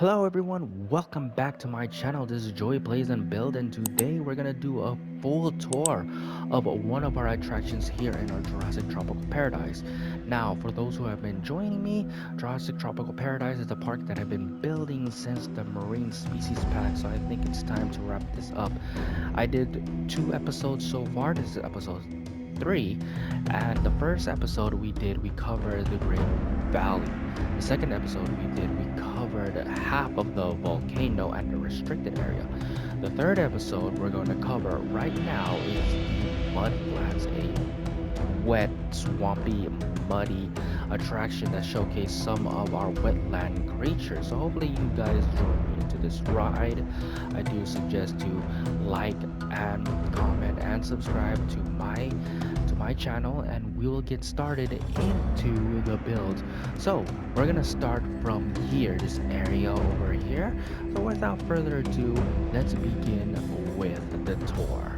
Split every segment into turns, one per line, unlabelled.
Hello everyone, welcome back to my channel. This is Joy Plays and Build, and today we're gonna do a full tour of one of our attractions here in our Jurassic Tropical Paradise. Now, for those who have been joining me, Jurassic Tropical Paradise is a park that I've been building since the Marine Species Pack, so I think it's time to wrap this up. I did 2 episodes so far. This is episode 3, and the first episode we covered the Great Valley. The second episode we covered half of the volcano and the restricted area. The third episode we're going to cover right now is the Mudflats, a wet, swampy, muddy attraction that showcase some of our wetland creatures. So hopefully you guys join me into this ride. I do suggest to like and comment and subscribe to my channel, and we will get started into the build. So we're gonna start from here, this area over here. So without further ado, let's begin with the tour.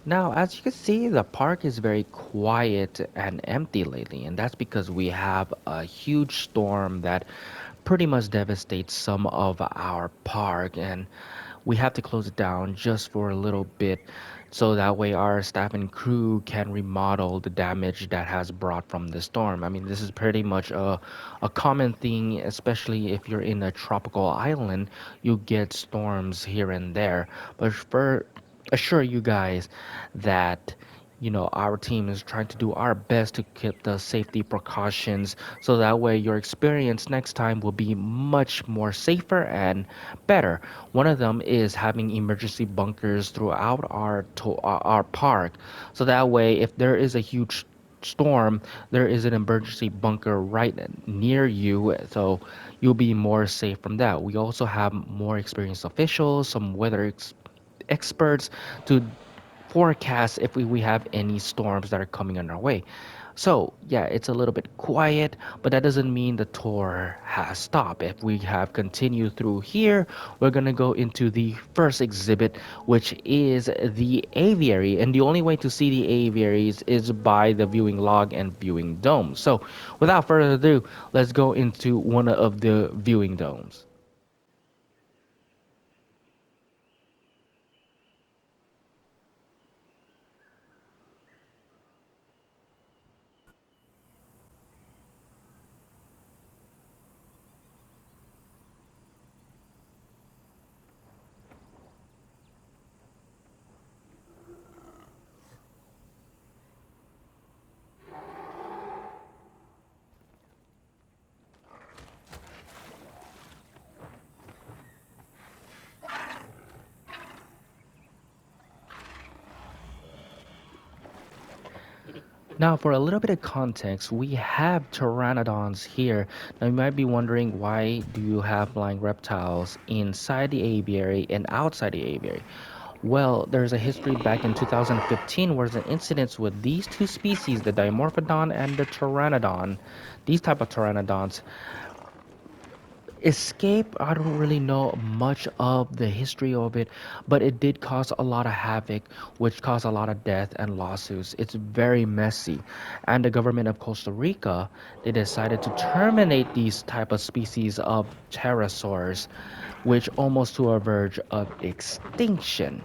Now, as you can see, the park is very quiet and empty lately, and that's because we have a huge storm that pretty much devastates some of our park, and we have to close it down just for a little bit so that way our staff and crew can remodel the damage that has brought from the storm. I mean, this is pretty much a common thing, especially if you're in a tropical island. You get storms here and there, but for assure you guys that our team is trying to do our best to keep the safety precautions so that way your experience next time will be much more safer and better. One of them is having emergency bunkers throughout our park, so that way if there is a huge storm, there is an emergency bunker right near you, so you'll be more safe from that. We also have more experienced officials, some experts to forecast if we have any storms that are coming on our way. So, yeah, it's a little bit quiet, but that doesn't mean the tour has stopped. If we have continued through here, we're gonna go into the first exhibit, which is the aviary. And the only way to see the aviaries is by the viewing log and viewing dome. So, without further ado, let's go into one of the viewing domes. Now, for a little bit of context, we have pteranodons here. Now, you might be wondering, why do you have flying reptiles inside the aviary and outside the aviary? Well, there's a history back in 2015 where there's an incident with these two species, the Dimorphodon and the Pteranodon. These type of pteranodons escape. I don't really know much of the history of it, but it did cause a lot of havoc, which caused a lot of death and lawsuits. It's very messy, and the government of Costa Rica, they decided to terminate these type of species of pterosaurs, which almost to a verge of extinction.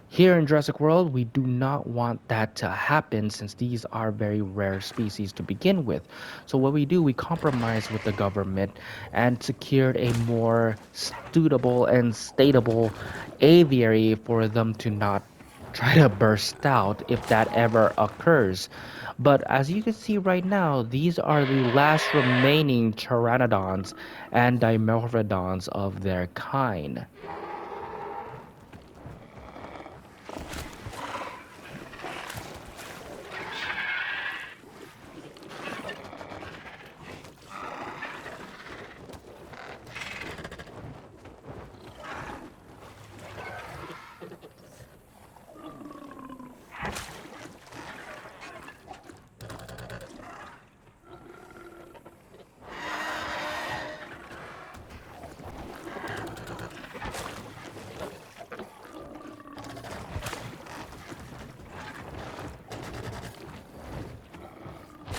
Here in Jurassic World, we do not want that to happen since these are very rare species to begin with. So what we do, we compromise with the government and secured a more suitable and statable aviary for them to not try to burst out if that ever occurs. But as you can see right now, these are the last remaining pteranodons and dimorphodons of their kind.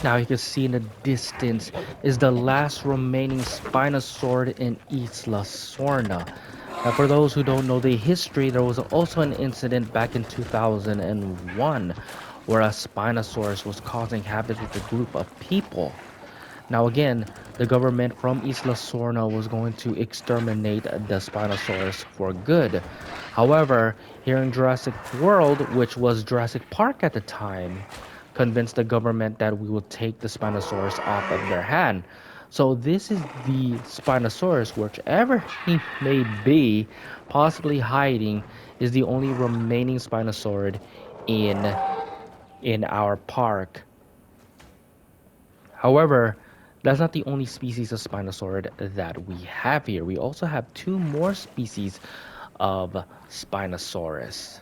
Now you can see in the distance is the last remaining Spinosaurus in Isla Sorna. Now for those who don't know the history, there was also an incident back in 2001 where a Spinosaurus was causing havoc with a group of people. Now, again, the government from Isla Sorna was going to exterminate the Spinosaurus for good. However, here in Jurassic World, which was Jurassic Park at the time, convinced the government that we will take the Spinosaurus off of their hand. So, this is the Spinosaurus, whichever he may be, possibly hiding, is the only remaining Spinosaurus in in our park. However, that's not the only species of Spinosaurid that we have here. We also have two more species of Spinosaurus.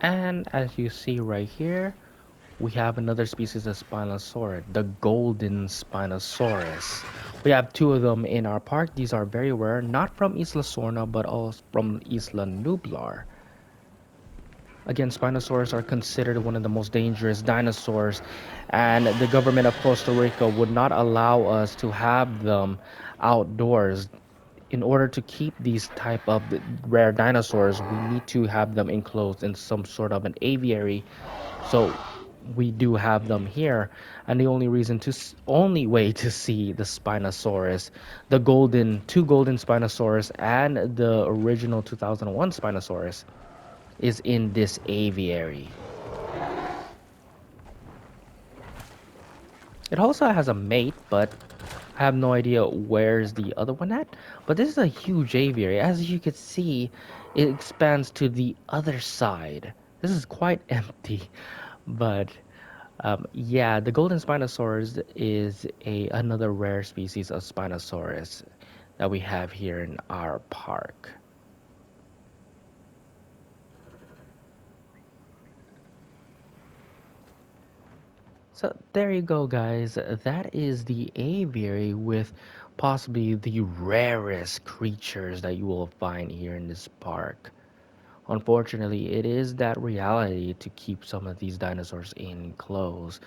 And as you see right here, we have another species of Spinosaurid, the golden Spinosaurus. We have two of them in our park. These are very rare, not from Isla Sorna, but also from Isla Nublar. Again, Spinosaurs are considered one of the most dangerous dinosaurs, and the government of Costa Rica would not allow us to have them outdoors. In order to keep these type of rare dinosaurs, we need to have them enclosed in some sort of an aviary. So we do have them here, and the only way to see the Spinosaurus, the golden Spinosaurus, and the original 2001 Spinosaurus is in this aviary. It also has a mate, but I have no idea where's the other one at. But this is a huge aviary. As you can see, it expands to the other side. This is quite empty, but yeah, the golden Spinosaurus is another rare species of Spinosaurus that we have here in our park. So there you go, guys. That is the aviary with possibly the rarest creatures that you will find here in this park. Unfortunately, it is that reality to keep some of these dinosaurs enclosed,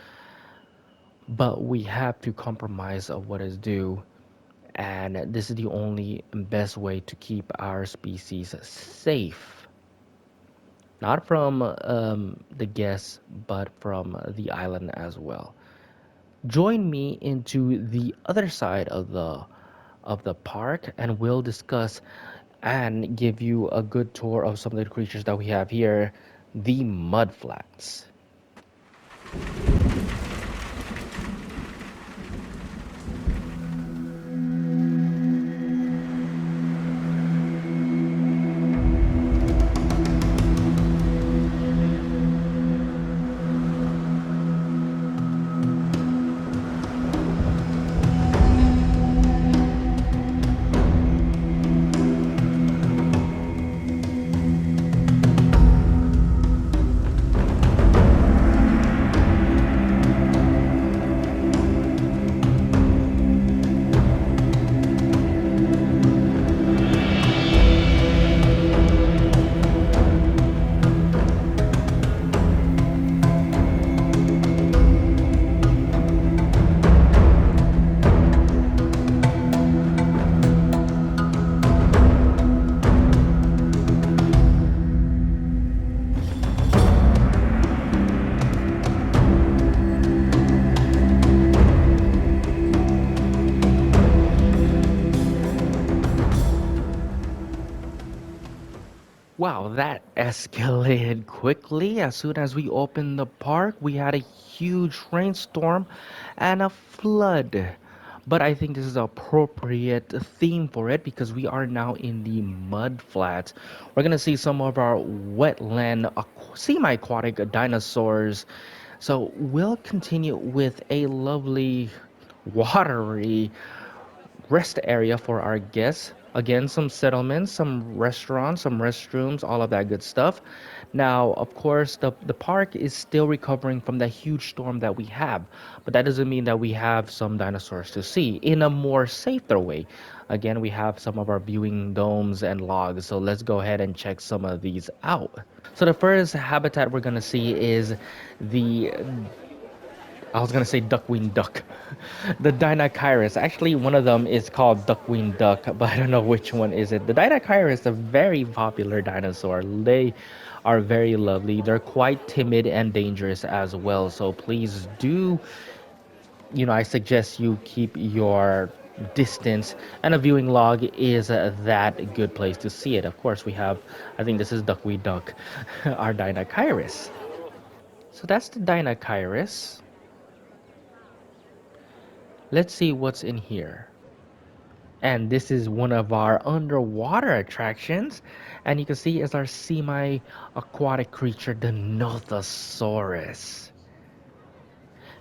but we have to compromise of what is due, and this is the only and best way to keep our species safe. Not from the guests, but from the island as well. Join me into the other side of the park and we'll discuss and give you a good tour of some of the creatures that we have here, the mudflats. Wow, that escalated quickly. As soon as we opened the park, we had a huge rainstorm and a flood. But I think this is an appropriate theme for it because we are now in the mud flats. We're gonna see some of our wetland semi-aquatic dinosaurs So we'll continue with a lovely watery rest area for our guests. Again, some settlements, some restaurants, some restrooms, all of that good stuff. Now, of course, the park is still recovering from the huge storm that we have, but that doesn't mean that we have some dinosaurs to see in a more safer way. Again, we have some of our viewing domes and logs, so let's go ahead and check some of these out. So the first habitat we're gonna see is the I was gonna say duck-winged duck. The Dinachirus. Actually, one of them is called duck-winged duck, but I don't know which one is it. The Dinachirus is a very popular dinosaur. They are very lovely. They're quite timid and dangerous as well. So please do, I suggest you keep your distance. And a viewing log is that good place to see it. Of course, we have, I think this is duck-winged duck, our Dinachirus. So that's the Dinachirus. Let's see what's in here. And this is one of our underwater attractions. And you can see it's our semi-aquatic creature, the Nothosaurus.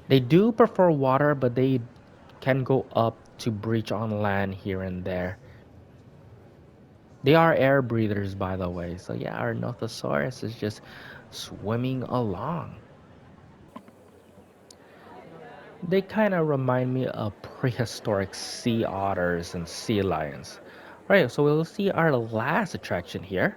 They do prefer water, but they can go up to breach on land here and there. They are air breathers, by the way. So yeah, our Nothosaurus is just swimming along. They kind of remind me of prehistoric sea otters and sea lions. Right, so we'll see our last attraction here.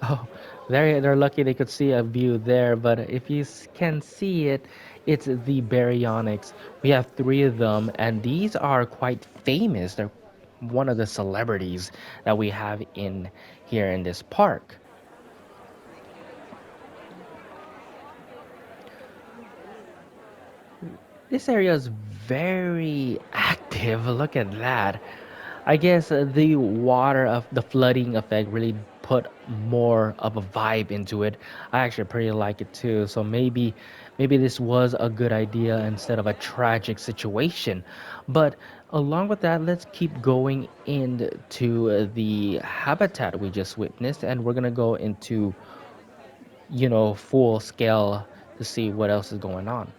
Oh, they're lucky they could see a view there, but if you can see it, it's the baryonyx. We have three of them, and these are quite famous. They're one of the celebrities that we have in here in this park. This area is very active. Look at that. I guess the water of the flooding effect really put more of a vibe into it. I actually pretty like it too. So maybe this was a good idea instead of a tragic situation. But along with that, let's keep going into the habitat we just witnessed, and we're gonna go into full scale to see what else is going on.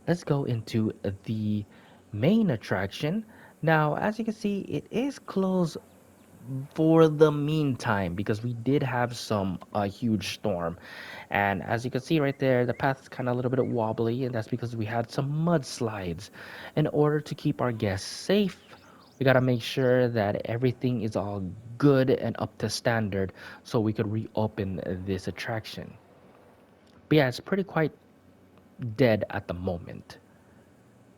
Let's go into the main attraction. Now, as you can see, it is closed for the meantime because we did have some a huge storm, and as you can see right there, the path is kind of a little bit wobbly, and that's because we had some mudslides. In order to keep our guests safe, we got to make sure that everything is all good and up to standard so we could reopen this attraction. But yeah, it's pretty quite dead at the moment.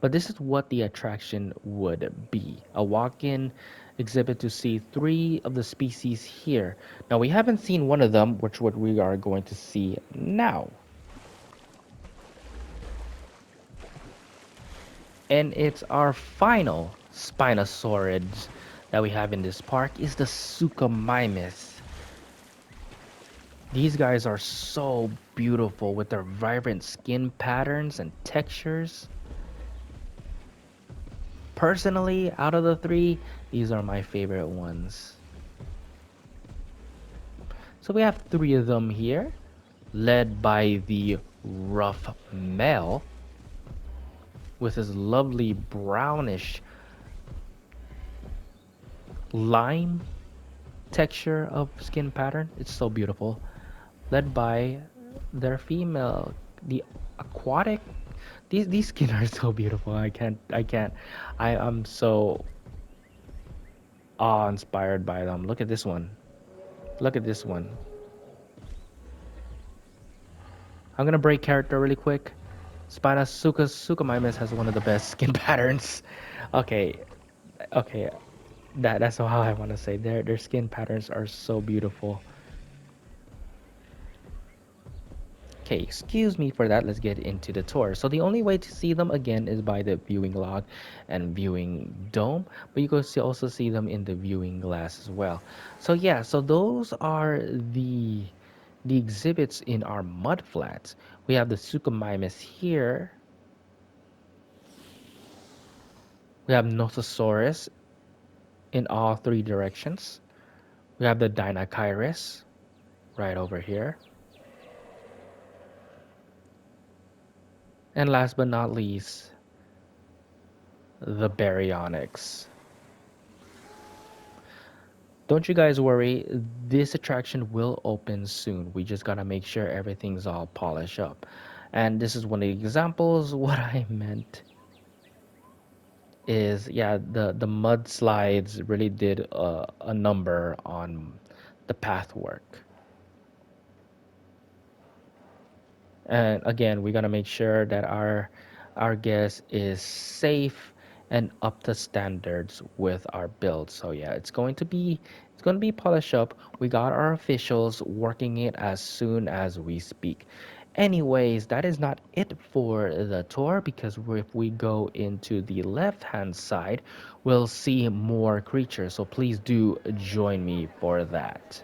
But this is what the attraction would be. A walk-in exhibit to see three of the species here. Now we haven't seen one of them, which what we are going to see now. And it's our final Spinosaurids that we have in this park is the Suchomimus. These guys are so beautiful with their vibrant skin patterns and textures. Personally, out of the three, these are my favorite ones. So we have three of them here, led by the rough male with his lovely brownish lime texture of skin pattern. It's so beautiful. Led by their female, the aquatic. These skin are so beautiful. I'm so awe-inspired by them. Look at this one. Look at this one. I'm gonna break character really quick. Suchomimus has one of the best skin patterns. Okay, okay, that's how I want to say. Their skin patterns are so beautiful. Okay, excuse me for that. Let's get into the tour. So the only way to see them again is by the viewing log and viewing dome, but you can also see them in the viewing glass as well. So yeah, so those are the exhibits in our mud flats. We have the Suchomimus here. We have Nothosaurus in all three directions. We have the Dinachirus right over here. And last but not least, the baryonyx. Don't you guys worry, this attraction will open soon. We just gotta make sure everything's all polished up. And this is one of the examples. What I meant is, yeah, the mudslides really did a number on the path work. And again, we gotta make sure that our guest is safe and up to standards with our build. So yeah, it's going to be polished up. We got our officials working it as soon as we speak. Anyways, that is not it for the tour because if we go into the left hand side, we'll see more creatures. So please do join me for that.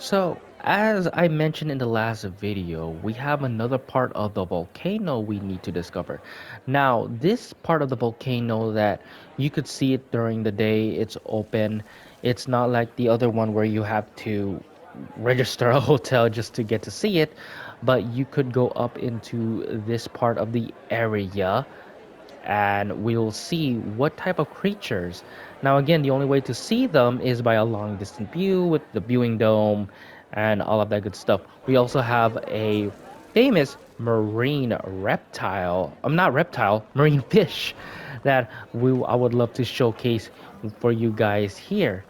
So, as I mentioned in the last video, we have another part of the volcano we need to discover. Now, this part of the volcano that you could see it during the day, it's open. It's not like the other one where you have to register a hotel just to get to see it, but you could go up into this part of the area and we'll see what type of creatures. Now, again, the only way to see them is by a long distance view with the viewing dome and all of that good stuff. We also have a famous marine reptile, not reptile, marine fish that I would love to showcase for you guys here.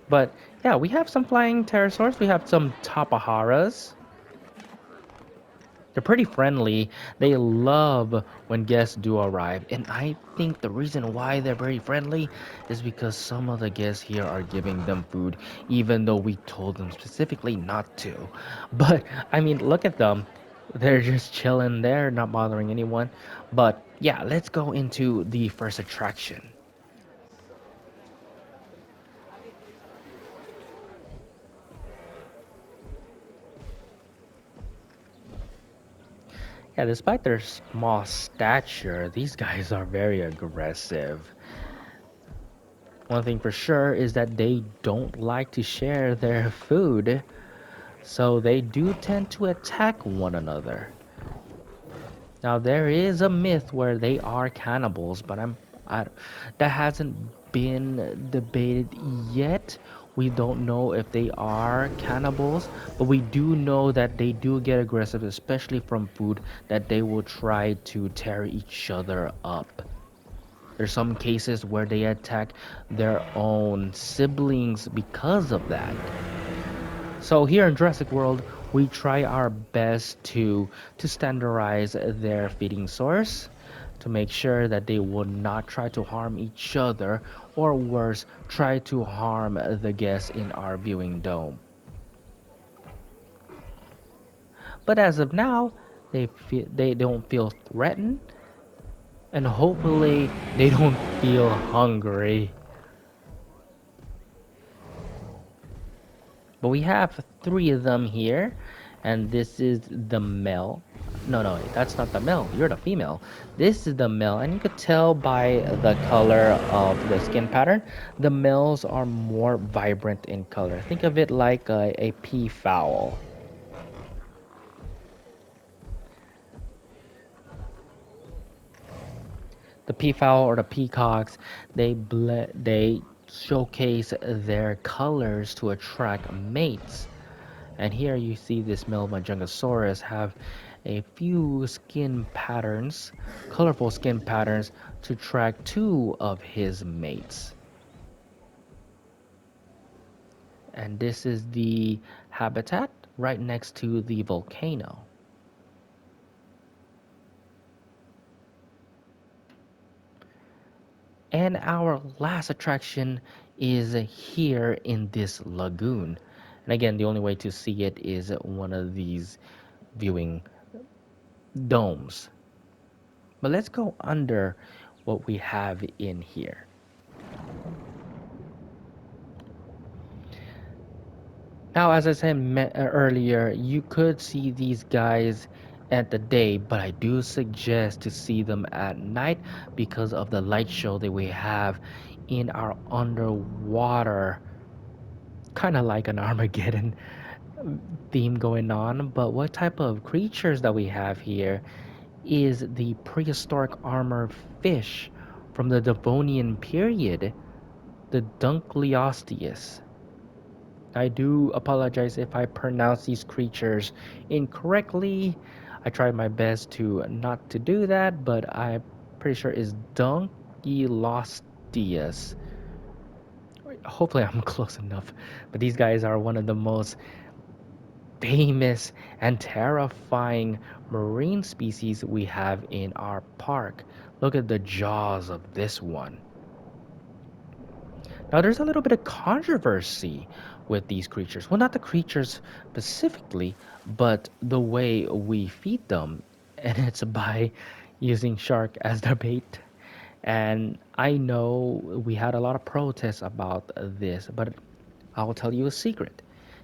But yeah, we have some flying pterosaurs, we have some tapaharas. They're pretty friendly. They love when guests do arrive. And I think the reason why they're very friendly is because some of the guests here are giving them food, even though we told them specifically not to. But I mean, look at them. They're just chilling there, not bothering anyone. But yeah, let's go into the first attraction. Yeah, despite their small stature, these guys are very aggressive. One thing for sure is that they don't like to share their food, so they do tend to attack one another. Now there is a myth where they are cannibals, but I, that hasn't been debated yet. We don't know if they are cannibals, but we do know that they do get aggressive, especially from food, that they will try to tear each other up. There's some cases where they attack their own siblings because of that. So here in Jurassic World, we try our best to standardize their feeding source to make sure that they will not try to harm each other or worse, try to harm the guests in our viewing dome. But as of now, they don't feel threatened and hopefully they don't feel hungry. But we have three of them here, and this is the male. No, no, that's not the male. You're the female. This is the male, and you could tell by the color of the skin pattern. The males are more vibrant in color. Think of it like a peafowl. The peafowl or the peacocks, they showcase their colors to attract mates. And here you see this male Majungasaurus have a few skin patterns, colorful skin patterns, to track two of his mates. And this is the habitat right next to the volcano. And our last attraction is here in this lagoon. And again, the only way to see it is one of these viewing domes. But let's go under what we have in here. Now, as I said earlier, you could see these guys at the day, but I do suggest to see them at night because of the light show that we have in our underwater, kind of like an Armageddon theme going on. But what type of creatures that we have here is the prehistoric armored fish from the Devonian period, the Dunkleosteus. I do apologize if I pronounce these creatures incorrectly. I tried my best to not to do that, but I'm pretty sure it's Dunkleosteus. Hopefully I'm close enough. But these guys are one of the most famous and terrifying marine species we have in our park. Look at the jaws of this one. Now, there's a little bit of controversy with these creatures. Well, not the creatures specifically, but the way we feed them. And it's by using shark as the bait. And I know we had a lot of protests about this, but I'll tell you a secret.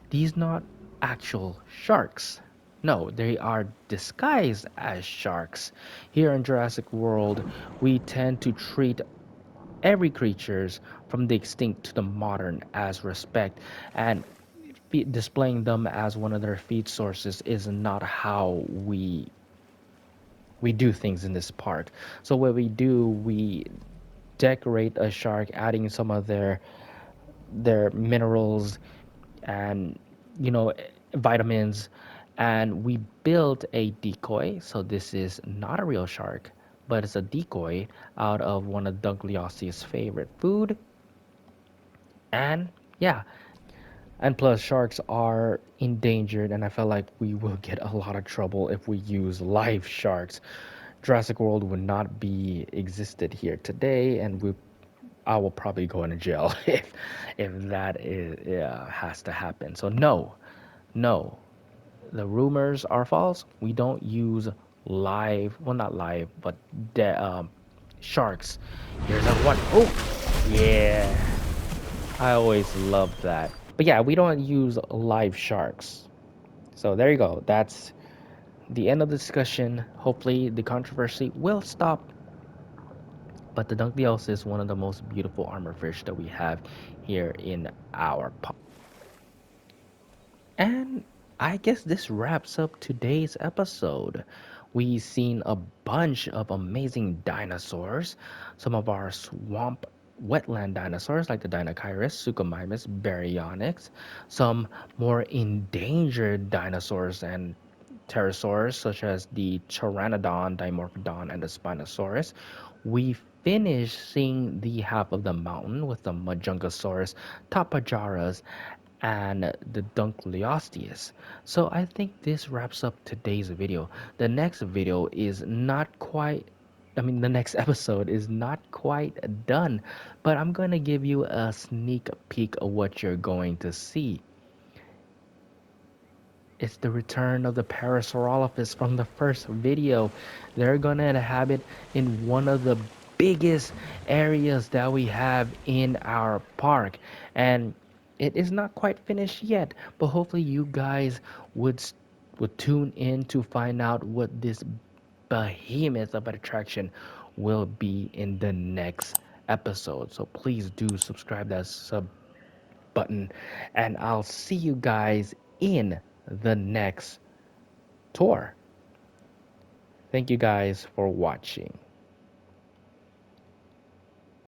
These not actual sharks. No, they are disguised as sharks. Here in Jurassic World, we tend to treat every creatures from the extinct to the modern as respect, and displaying them as one of their feed sources is not how we do things in this park. So what we do, we decorate a shark, adding some of their minerals and vitamins, and we built a decoy. So this is not a real shark, but it's a decoy out of one of Douglas' favorite food. And yeah, and plus sharks are endangered, and I feel like we will get a lot of trouble if we use live sharks. Jurassic World would not be existed here today, and I will probably go into jail if that is has to happen. So no, no, the rumors are false. We don't use live, well not live, but sharks. Here's that one. Oh, yeah. I always love that. But yeah, we don't use live sharks. So there you go. That's the end of the discussion. Hopefully the controversy will stop. But the Dunkleosteus is one of the most beautiful armor fish that we have here in our pond. And I guess this wraps up today's episode. We've seen a bunch of amazing dinosaurs, some of our swamp wetland dinosaurs like the Dinochirus, Suchomimus, Baryonyx, some more endangered dinosaurs and pterosaurs such as the Pteranodon, Dimorphodon, and the Spinosaurus. We finish seeing the half of the mountain with the Majungasaurus, Tapajaras, and the Dunkleosteus. So I think this wraps up today's video. The next video is not quite the next episode is not quite done, but I'm going to give you a sneak peek of what you're going to see. It's the return of the Parasaurolophus from the first video. They're gonna inhabit in one of the biggest areas that we have in our park. And it is not quite finished yet, but hopefully you guys would tune in to find out what this behemoth of an attraction will be in the next episode. So please do subscribe that sub button, and I'll see you guys in the next tour. Thank you guys for watching.